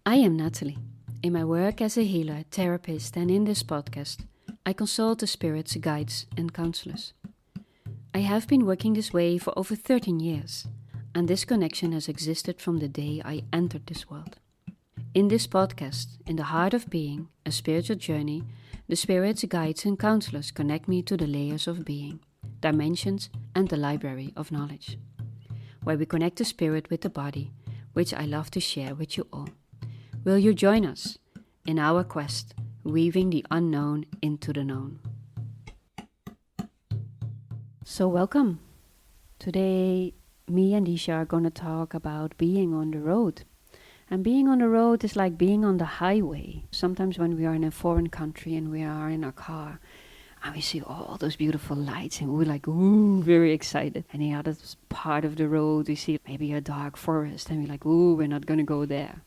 I am Natalie. In my work as a healer, therapist, and in this podcast, I consult the spirits, guides, and counselors. I have been working this way for over 13 years, and this connection has existed from the day I entered this world. In this podcast, In the Heart of Being, a spiritual journey, the spirits, guides, and counselors connect me to the layers of being, dimensions, and the library of knowledge, where we connect the spirit with the body, which I love to share with you all. Will you join us in our quest, weaving the unknown into the known? So welcome. Today, me and Isha are going to talk about being on the road. And being on the road is like being on the highway. Sometimes when we are in a foreign country and we are in our car, and we see all those beautiful lights and we're like, ooh, very excited. And the other part of the road, we see maybe a dark forest and we're like, ooh, we're not going to go there.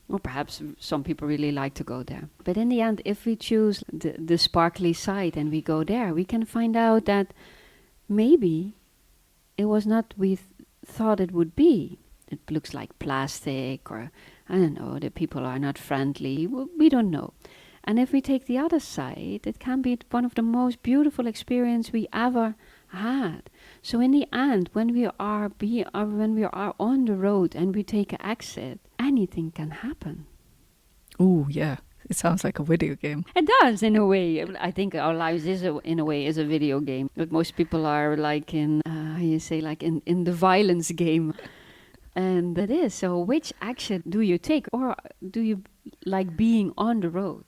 Or perhaps some people really like to go there. But in the end, if we choose the sparkly side and we go there, we can find out that maybe it was not we thought it would be. It looks like plastic, or I don't know, the people are not friendly. We don't know. And if we take the other side, it can be one of the most beautiful experiences we ever had. So in the end, when we are on the road and we take an exit, anything can happen. Oh, yeah. It sounds like a video game. It does, in a way. I think our lives in a way, is a video game. But most people are like in the violence game. And that is. So which action do you take? Or do you like being on the road?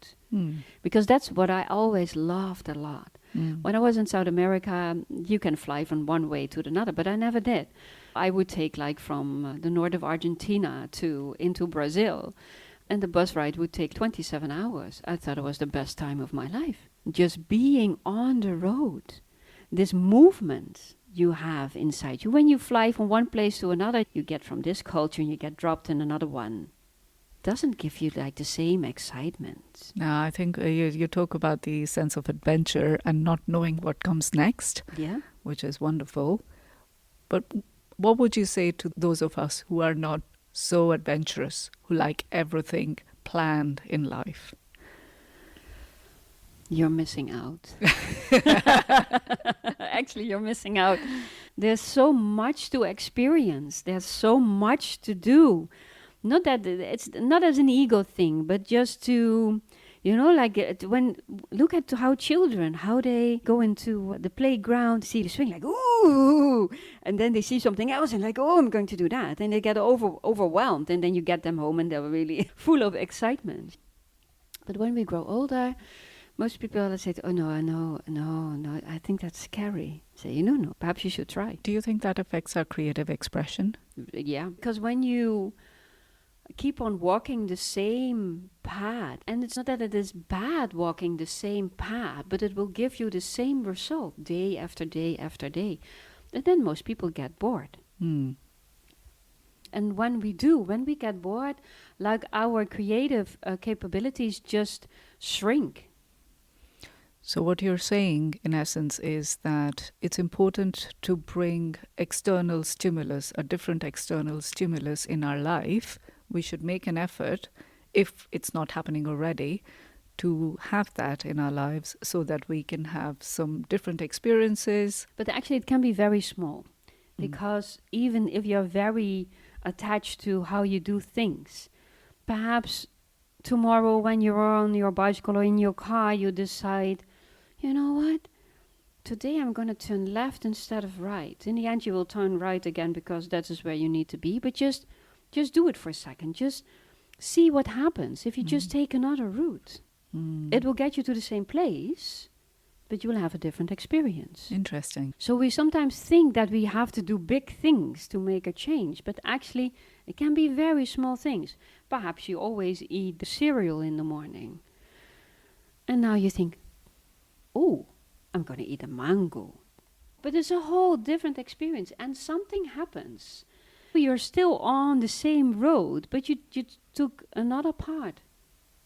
Because that's what I always loved a lot. When I was in South America, you can fly from one way to another, but I never did. I would take like from the north of Argentina into Brazil, and the bus ride would take 27 hours. I thought it was the best time of my life. Just being on the road, this movement you have inside you. When you fly from one place to another, you get from this culture and you get dropped in another one. Doesn't give you like the same excitement. No, I think you talk about the sense of adventure and not knowing what comes next, Yeah. which is wonderful. But what would you say to those of us who are not so adventurous, who like everything planned in life? You're missing out. Actually, you're missing out. There's so much to experience. There's so much to do. Not that it's not as an ego thing, but just to, look at how children, how they go into the playground, see the swing, like, ooh, and then they see something else and like, oh, I'm going to do that. And they get overwhelmed, and then you get them home and they're really full of excitement. But when we grow older, most people say, oh, no, I think that's scary. I say, no, perhaps you should try. Do you think that affects our creative expression? Yeah, because when you keep on walking the same path, and it's not that it is bad walking the same path, but it will give you the same result day after day after day. And then most people get bored. And when we get bored, like our creative capabilities just shrink. So what you're saying, in essence, is that it's important to bring external stimulus, a different external stimulus in our life. We should make an effort, if it's not happening already, to have that in our lives so that we can have some different experiences. But actually it can be very small, because even if you're very attached to how you do things, perhaps tomorrow when you're on your bicycle or in your car, you decide, you know what? Today I'm going to turn left instead of right. In the end, you will turn right again because that is where you need to be. But just do it for a second. Just see what happens if you just take another route. It will get you to the same place, but you will have a different experience. Interesting. So we sometimes think that we have to do big things to make a change, but actually it can be very small things. Perhaps you always eat the cereal in the morning, and now you think, oh, I'm going to eat a mango. But it's a whole different experience, and something happens. You're still on the same road, but you took another part,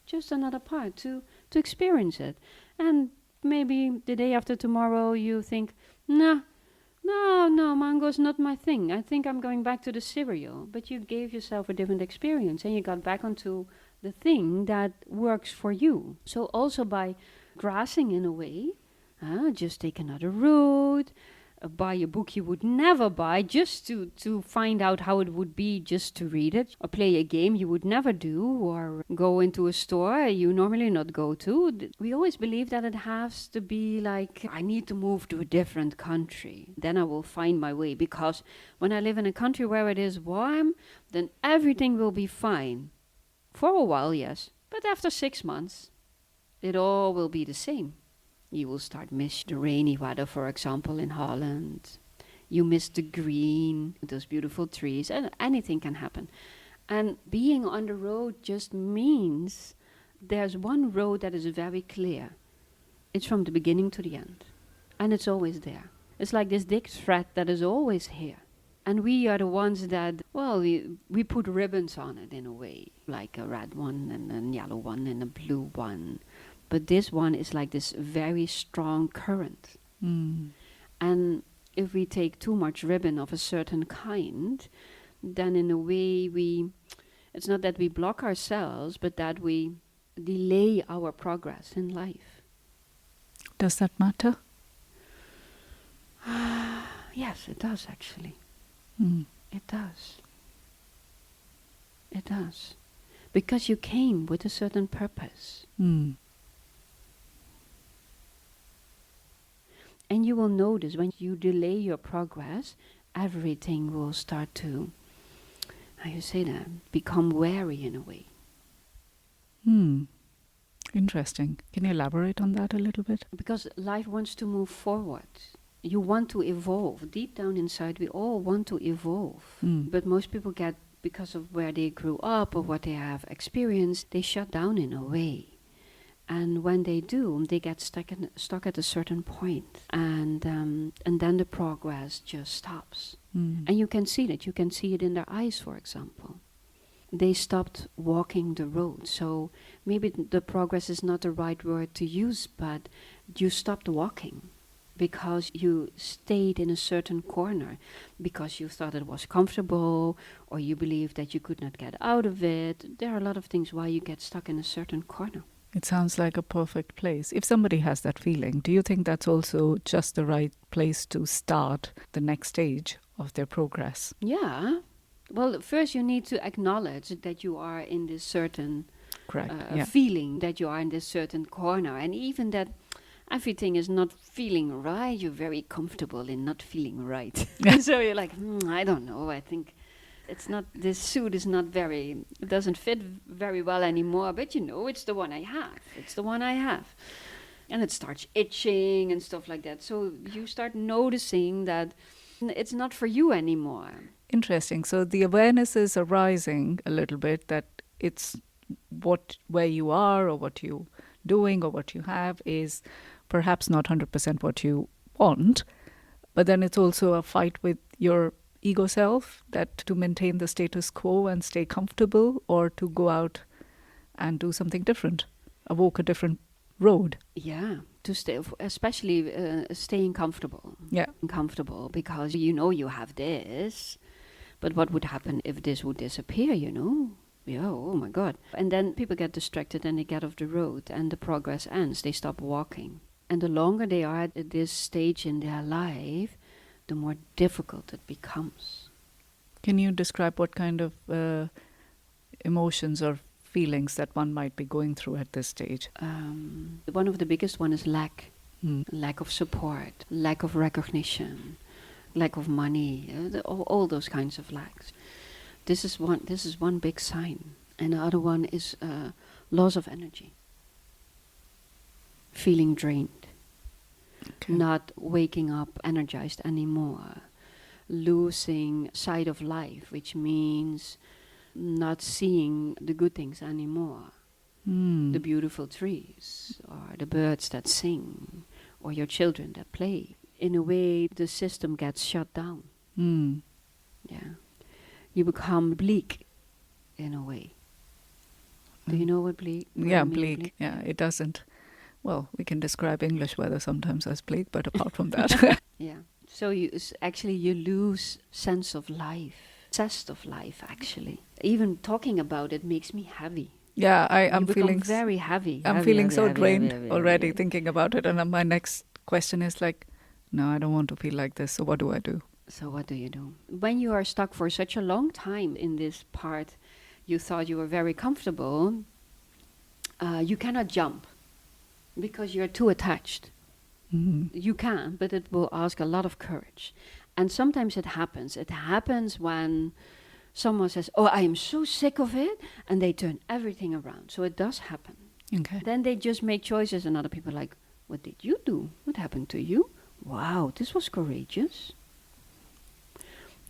just another part to experience it. And maybe the day after tomorrow you think, nah, No, mango's not my thing. I think I'm going back to the cereal. But you gave yourself a different experience and you got back onto the thing that works for you. So also by grassing in a way, just take another route, buy a book you would never buy just to find out how it would be just to read it, or play a game you would never do, or go into a store you normally not go to. We always believe that it has to be like, I need to move to a different country, then I will find my way, because when I live in a country where it is warm, then everything will be fine. For a while, yes, but after 6 months, it all will be the same. You will start miss the rainy weather, for example, in Holland. You miss the green, those beautiful trees, and anything can happen. And being on the road just means there's one road that is very clear. It's from the beginning to the end. And it's always there. It's like this thick thread that is always here. And we are the ones that, well, we put ribbons on it in a way, like a red one and a yellow one and a blue one. But this one is like this very strong current. Mm. And if we take too much ribbon of a certain kind, then in a way it's not that we block ourselves, but that we delay our progress in life. Does that matter? Yes, it does actually. Mm. It does. It does. Because you came with a certain purpose. Mm. And you will notice when you delay your progress, everything will start to, how you say that, become wary in a way. Hmm. Interesting. Can you elaborate on that a little bit? Because life wants to move forward. You want to evolve. Deep down inside, we all want to evolve. Mm. But most people get, because of where they grew up or what they have experienced, they shut down in a way. And when they do, they get stuck at a certain point. And then the progress just stops. Mm. And you can see that. You can see it in their eyes, for example. They stopped walking the road. So maybe the progress is not the right word to use, but you stopped walking because you stayed in a certain corner, because you thought it was comfortable, or you believed that you could not get out of it. There are a lot of things why you get stuck in a certain corner. It sounds like a perfect place. If somebody has that feeling, do you think that's also just the right place to start the next stage of their progress? Yeah. Well, first you need to acknowledge that you are in this certain Correct. Yeah. feeling, that you are in this certain corner, and even that everything is not feeling right, you're very comfortable in not feeling right. So you're like, I don't know, I think it's not, this suit is not very, it doesn't fit very well anymore, but it's the one I have. It's the one I have. And it starts itching and stuff like that. So you start noticing that it's not for you anymore. Interesting. So the awareness is arising a little bit that it's where you are or what you're doing or what you have is perhaps not 100% what you want, but then it's also a fight with your ego self, that to maintain the status quo and stay comfortable, or to go out and do something different, walk a different road. Yeah, to stay, especially staying comfortable. Yeah. Comfortable, because you have this, but what would happen if this would disappear, Yeah, oh my God. And then people get distracted and they get off the road and the progress ends. They stop walking. And the longer they are at this stage in their life, the more difficult it becomes. Can you describe what kind of emotions or feelings that one might be going through at this stage? One of the biggest one is lack. Mm. Lack of support, lack of recognition, lack of money, all those kinds of lacks. This is one big sign. And the other one is loss of energy. Feeling drained. Okay. Not waking up energized anymore, losing sight of life, which means not seeing the good things anymore, Mm. the beautiful trees, or the birds that sing, or your children that play. In a way, the system gets shut down. Mm. Yeah, you become bleak, in a way. Do you know what bleak? Yeah, bleak. Yeah, it doesn't. Well, we can describe English weather sometimes as bleak, but apart from that. Yeah. So actually you lose sense of life, zest of life. Actually, even talking about it makes me heavy. Yeah, You I'm become feeling very heavy, I'm heavy, feeling heavy, so heavy, heavy, drained heavy, heavy, already heavy. thinking about it. And my next question is like, no, I don't want to feel like this. So what do I do? So what do you do? When you are stuck for such a long time in this part, you thought you were very comfortable, you cannot jump because you're too attached. Mm. You can, but it will ask a lot of courage. And sometimes it happens. It happens when someone says, "Oh, I am so sick of it," and they turn everything around. So it does happen. Okay. Then they just make choices, and other people are like, "What did you do? What happened to you? Wow, this was courageous."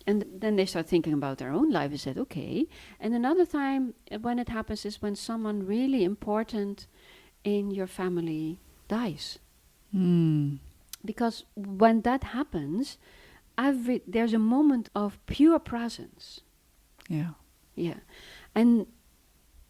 And then they start thinking about their own life and said, "Okay." And another time when it happens is when someone really important in your family dies. Mm. Because when that happens, there's a moment of pure presence. Yeah. Yeah. And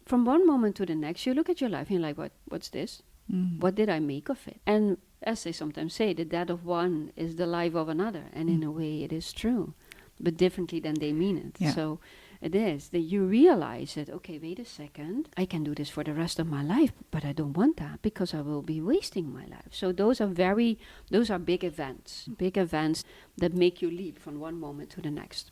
from one moment to the next, you look at your life and you're like, what's this? Mm. What did I make of it? And as they sometimes say, the death of one is the life of another. And in a way, it is true, but differently than they mean it. Yeah. So it is that you realize that, okay, wait a second, I can do this for the rest of my life, but I don't want that because I will be wasting my life. So those are big events that make you leap from one moment to the next.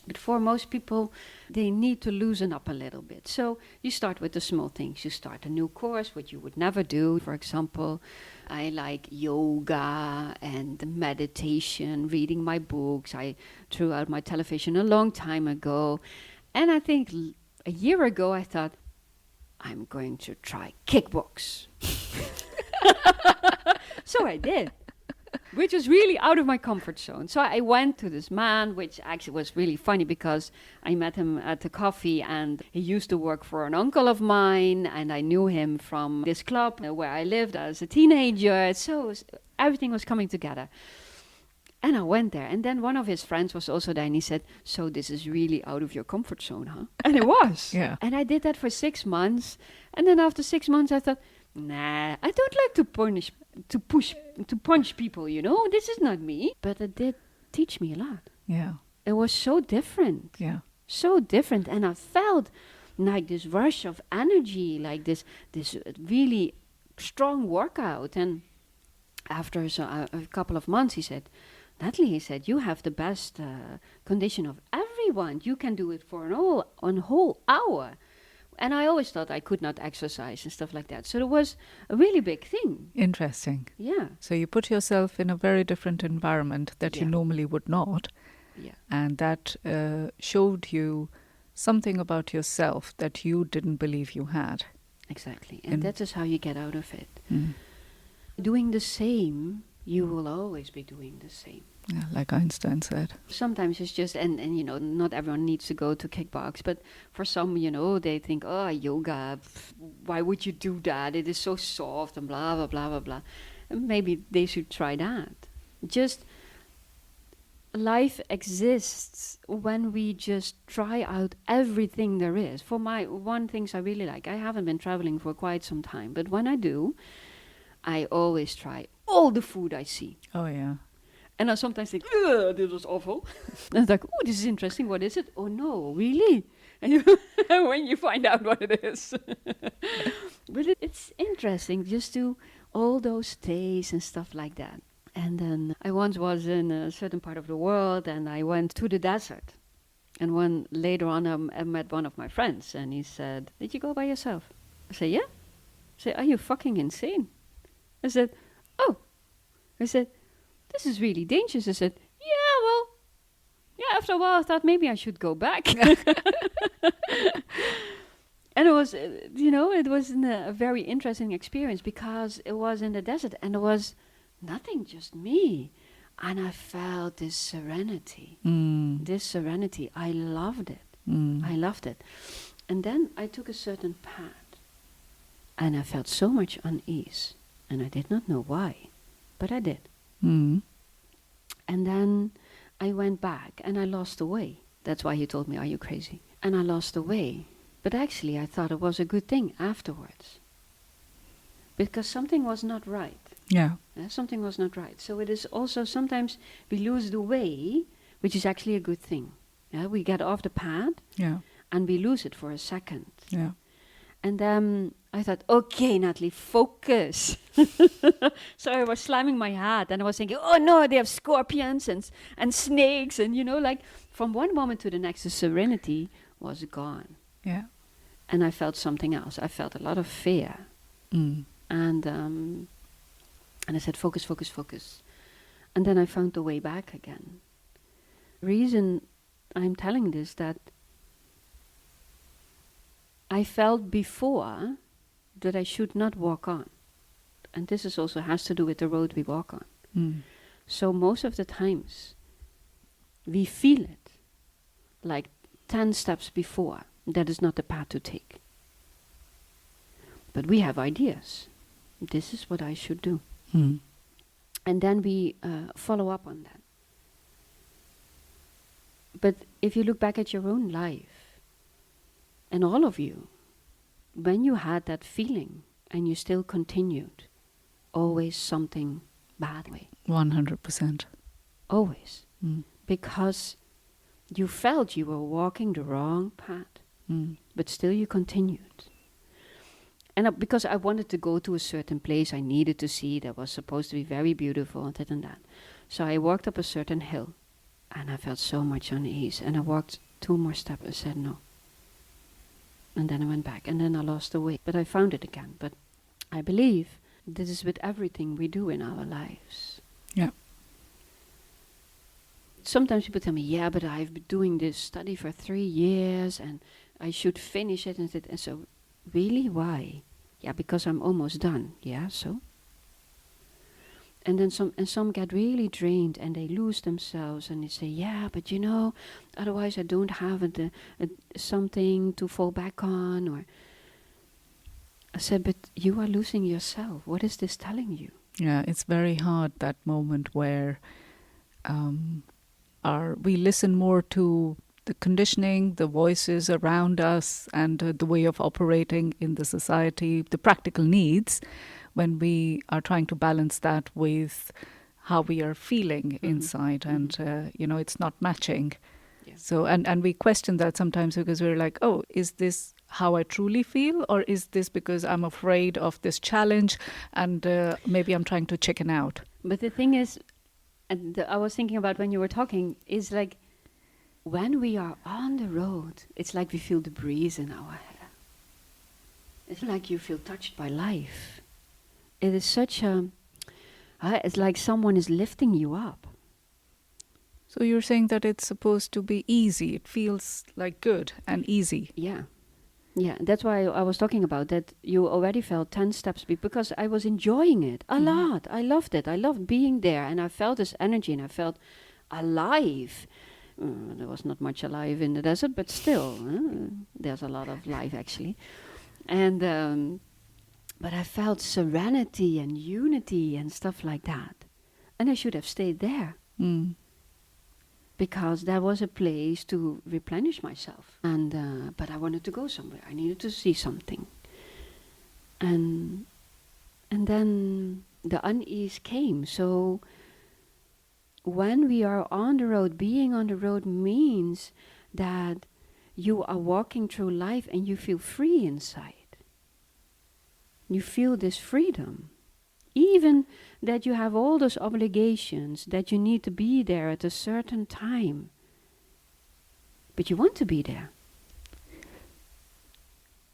But for most people, they need to loosen up a little bit. So you start with the small things. You start a new course, which you would never do. For example, I like yoga and meditation, reading my books. I threw out my television a long time ago. And I think a year ago, I thought, I'm going to try kickbox. So I did. Which was really out of my comfort zone. So I went to this man, which actually was really funny because I met him at the coffee and he used to work for an uncle of mine and I knew him from this club where I lived as a teenager. So everything was coming together. And I went there and then one of his friends was also there and he said, "So this is really out of your comfort zone, huh?" And it was. Yeah. And I did that for 6 months. And then after 6 months I thought, nah, I don't like to punch people, you know. This is not me. But it did teach me a lot. Yeah. It was so different. Yeah. So different. And I felt like this rush of energy, like this really strong workout. And after a couple of months, he said, "Natalie," he said, "you have the best condition of everyone. You can do it for a whole hour." And I always thought I could not exercise and stuff like that. So it was a really big thing. Interesting. Yeah. So you put yourself in a very different environment that you Yeah. normally would not. Yeah. And that showed you something about yourself that you didn't believe you had. Exactly. And that is how you get out of it. Mm. Doing the same, you will always be doing the same. Yeah, like Einstein said. Sometimes it's just, and you know, not everyone needs to go to kickbox, but for some, you know, they think, "Oh, yoga, why would you do that? It is so soft and blah, blah, blah, blah, blah." And maybe they should try that. Just, life exists when we just try out everything there is. For my one things I really like, I haven't been traveling for quite some time, but when I do, I always try all the food I see. Oh, yeah. And I sometimes think, "Ugh, this was awful." And it's like, "Oh, this is interesting. What is it? Oh, no, really?" And when you find out what it is. But it's interesting just to all those tastes and stuff like that. And then I once was in a certain part of the world and I went to the desert. And later on I met one of my friends and he said, "Did you go by yourself?" I said, "Yeah." I said, "Are you fucking insane?" I said, "Oh." I said, "This is really dangerous." I said, "Yeah, well, yeah, after a while I thought maybe I should go back." And it was, it was a very interesting experience because it was in the desert and there was nothing, just me. And I felt this serenity. Mm. This serenity. I loved it. Mm. I loved it. And then I took a certain path and I felt so much unease. And I did not know why, but I did. Mm. And then I went back and I lost the way. That's why he told me, "Are you crazy?" And I lost the way. But actually I thought it was a good thing afterwards. Because something was not right. Yeah. Something was not right. So it is also sometimes we lose the way, which is actually a good thing. Yeah, we get off the path Yeah. and we lose it for a second. Yeah. And then I thought, okay, Natalie, focus. So I was slamming my head and I was thinking, oh no, they have scorpions and snakes. And, like from one moment to the next, the serenity was gone. Yeah. And I felt something else. I felt a lot of fear. Mm. And I said, focus, focus, focus. And then I found the way back again. Reason I'm telling this that I felt before that I should not walk on. And this is also has to do with the road we walk on. Mm. So most of the times we feel it like 10 steps before. That is not the path to take. But we have ideas. This is what I should do. Mm. And then we follow up on that. But if you look back at your own life, and all of you, when you had that feeling and you still continued, always something bad way. 100%. Always. Mm. Because you felt you were walking the wrong path, but still you continued. And because I wanted to go to a certain place I needed to see that was supposed to be very beautiful and that and that. So I walked up a certain hill and I felt so much unease. And I walked 2 more steps and said no. And then I went back and then I lost the way. But I found it again. But I believe this is with everything we do in our lives. Yeah. Sometimes people tell me, yeah, but I've been doing this study for 3 years and I should finish it. And so, really, why? Yeah, because I'm almost done. Yeah, so? And then some get really drained and they lose themselves and they say, yeah, but otherwise I don't have something to fall back on. Or I said, but you are losing yourself. What is this telling you? Yeah, it's very hard, that moment where we listen more to the conditioning, the voices around us, and the way of operating in the society, the practical needs, when we are trying to balance that with how we are feeling inside, and it's not matching. Yeah. So and we question that sometimes because we're like, oh, is this how I truly feel, or is this because I'm afraid of this challenge and maybe I'm trying to chicken out? But the thing is, and I was thinking about when you were talking, is like when we are on the road, it's like we feel the breeze in our hair. It's like you feel touched by life. It is such it's like someone is lifting you up. So you're saying that it's supposed to be easy. It feels like good and easy. Yeah. Yeah, that's why I was talking about that. You already felt 10 steps because I was enjoying it a lot. I loved it. I loved being there and I felt this energy and I felt alive. There was not much alive in the desert, but still, there's a lot of life actually. And but I felt serenity and unity and stuff like that. And I should have stayed there. Mm. Because that was a place to replenish myself. And but I wanted to go somewhere. I needed to see something. And then the unease came. So when we are on the road, being on the road means that you are walking through life and you feel free inside. You feel this freedom. Even that you have all those obligations, that you need to be there at a certain time. But you want to be there.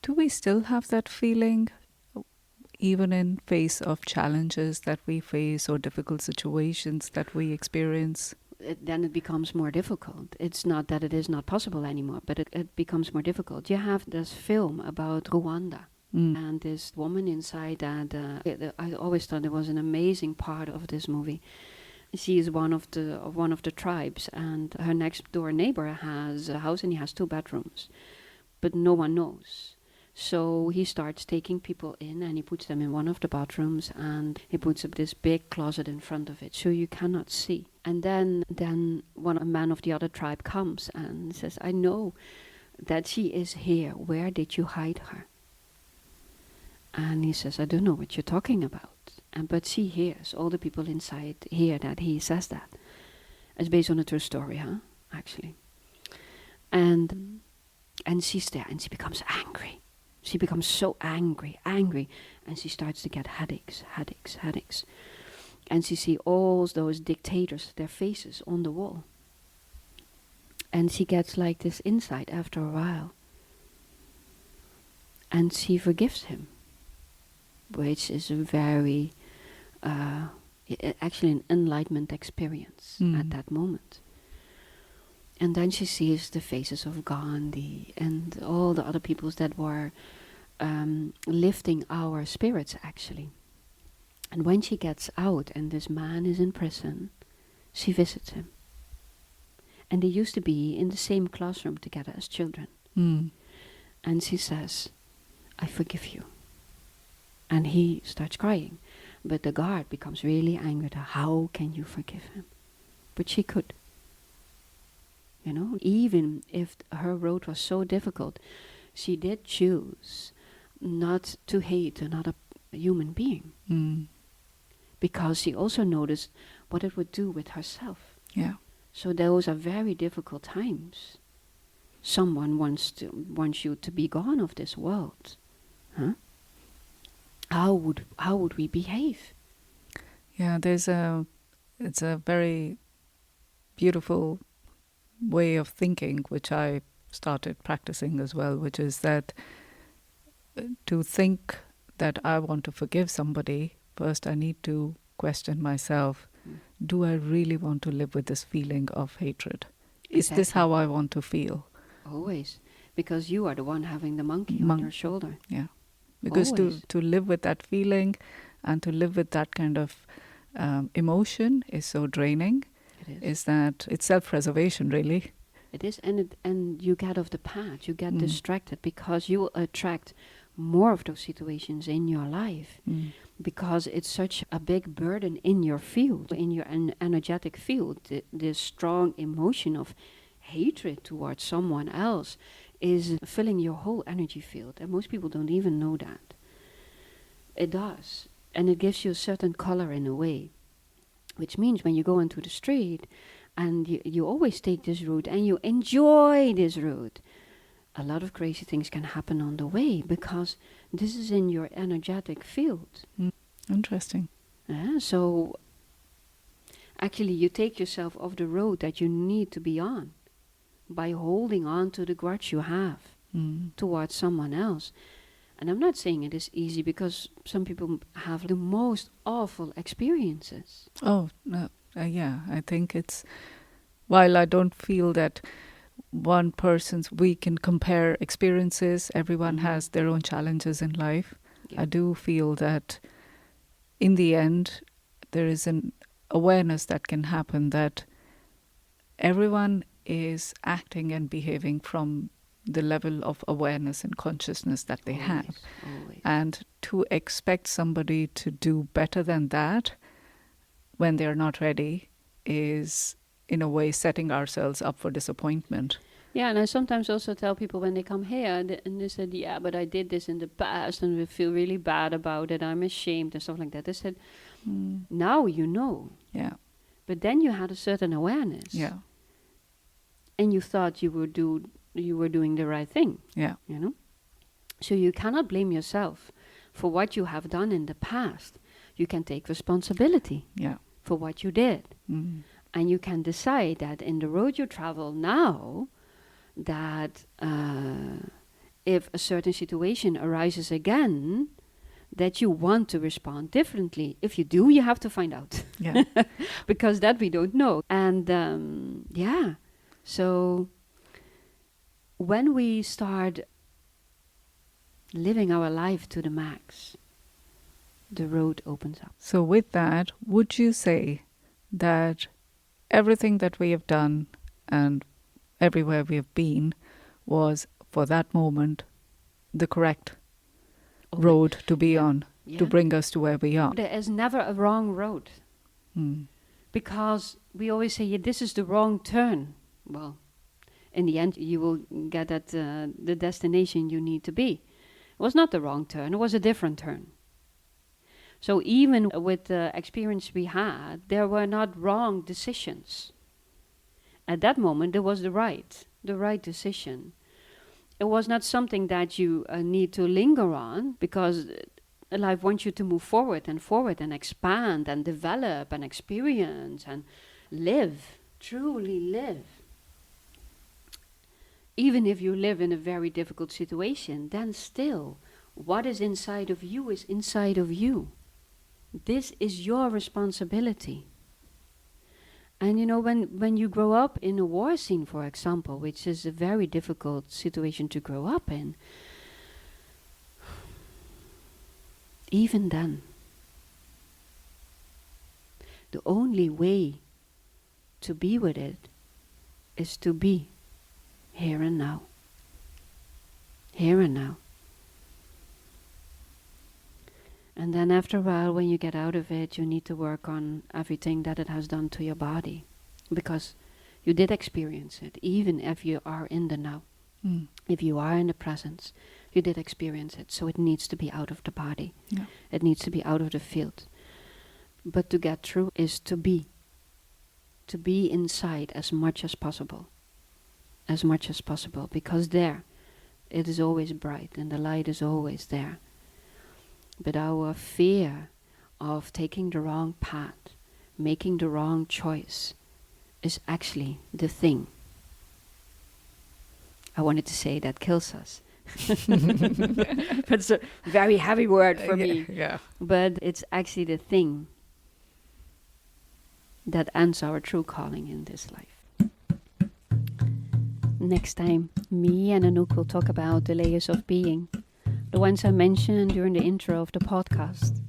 Do we still have that feeling, even in face of challenges that we face or difficult situations that we experience? Then it becomes more difficult. It's not that it is not possible anymore, but it becomes more difficult. You have this film about Rwanda. And this woman inside that, I always thought it was an amazing part of this movie. She is one of the tribes, and her next door neighbor has a house and he has 2 bedrooms, but no one knows. So he starts taking people in and he puts them in one of the bathrooms and he puts up this big closet in front of it so you cannot see. And then a man of the other tribe comes and says, I know that she is here. Where did you hide her? And he says, I don't know what you're talking about. And but she hears, all the people inside hear that he says that. It's based on a true story, huh? Actually. And she's there and she becomes angry. She becomes so angry, and she starts to get headaches. And she sees all those dictators, their faces on the wall. And she gets like this insight after a while. And she forgives him, which is a very, actually an enlightenment experience at that moment. And then she sees the faces of Gandhi and all the other peoples that were lifting our spirits, actually. And when she gets out and this man is in prison, she visits him. And they used to be in the same classroom together as children. And she says, I forgive you. And he starts crying. But the guard becomes really angry at her. How can you forgive him? But she could. You know, even if her road was so difficult, she did choose not to hate another human being. Because she also noticed what it would do with herself. Yeah. So those are very difficult times. Someone wants you to be gone of this world. Huh? How would we behave? Yeah, it's a very beautiful way of thinking, which I started practicing as well, which is that to think that I want to forgive somebody, first I need to question myself. Do I really want to live with this feeling of hatred? Is this Exactly. how I want to feel? Always. Because you are the one having the monkey on your shoulder. Yeah. Because Always. to live with that feeling and to live with that kind of emotion is so draining. It Is that it's self-preservation, really. It is, and you get off the path. You get distracted because you attract more of those situations in your life. Because it's such a big burden in your field, in your energetic field. The strong emotion of hatred towards someone else is filling your whole energy field. And most people don't even know that. It does. And it gives you a certain color in a way. Which means when you go into the street and you always take this route and you enjoy this route, a lot of crazy things can happen on the way because this is in your energetic field. Interesting. So actually you take yourself off the road that you need to be on by holding on to the grudge you have towards someone else. And I'm not saying it is easy because some people have the most awful experiences. Oh, no, yeah, I think it's, while I don't feel that we can compare experiences, everyone has their own challenges in life. Yeah. I do feel that in the end, there is an awareness that can happen that everyone is acting and behaving from the level of awareness and consciousness that they have. Always. And to expect somebody to do better than that when they're not ready is, in a way, setting ourselves up for disappointment. Yeah, and I sometimes also tell people when they come here and they said, yeah, but I did this in the past and we feel really bad about it, I'm ashamed and stuff like that. They said, now you know. Yeah. But then you had a certain awareness. Yeah. And you thought you were doing the right thing. Yeah. You know? So you cannot blame yourself for what you have done in the past. You can take responsibility Yeah. for what you did. And you can decide that in the road you travel now, that if a certain situation arises again, that you want to respond differently. If you do, you have to find out. Yeah. Because that we don't know. And yeah, so when we start living our life to the max, the road opens up. So with that, would you say that everything that we have done and everywhere we have been was, for that moment, the correct road to be on, to bring us to where we are? There is never a wrong road. Because we always say, yeah, this is the wrong turn. Well, in the end, you will get at the destination you need to be. It was not the wrong turn, it was a different turn. So even with the experience we had, there were not wrong decisions. At that moment, it was the right decision. It was not something that you need to linger on, because life wants you to move forward and expand and develop and experience and live, truly live. Even if you live in a very difficult situation, then still, what is inside of you is inside of you. This is your responsibility. And you know, when you grow up in a war scene, for example, which is a very difficult situation to grow up in, even then, the only way to be with it is to be here and now. Here and now. And then after a while, when you get out of it, you need to work on everything that it has done to your body. Because you did experience it, even if you are in the now. If you are in the presence, you did experience it. So it needs to be out of the body. Yeah. It needs to be out of the field. But to get through is to be. To be inside as much as possible. As much as possible. Because there, it is always bright and the light is always there. But our fear of taking the wrong path, making the wrong choice, is actually the thing. I wanted to say that kills us. It's a very heavy word for me. Yeah. But it's actually the thing that ends our true calling in this life. Next time, me and Anouk will talk about the layers of being. The ones I mentioned during the intro of the podcast.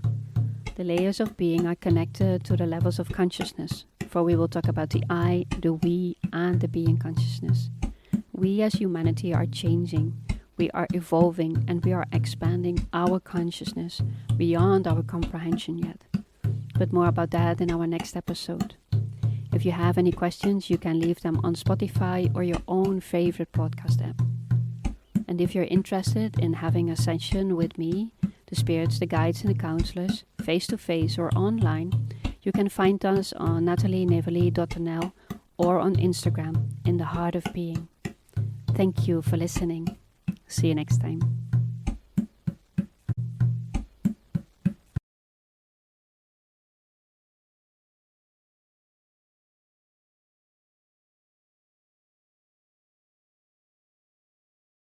The layers of being are connected to the levels of consciousness, for we will talk about the I, the we, and the being consciousness. We as humanity are changing, we are evolving, and we are expanding our consciousness beyond our comprehension yet. But more about that in our next episode. If you have any questions, you can leave them on Spotify or your own favorite podcast app. And if you're interested in having a session with me, the spirits, the guides and the counselors, face-to-face or online, you can find us on natalienevely.nl or on Instagram in the Heart of Being. Thank you for listening. See you next time.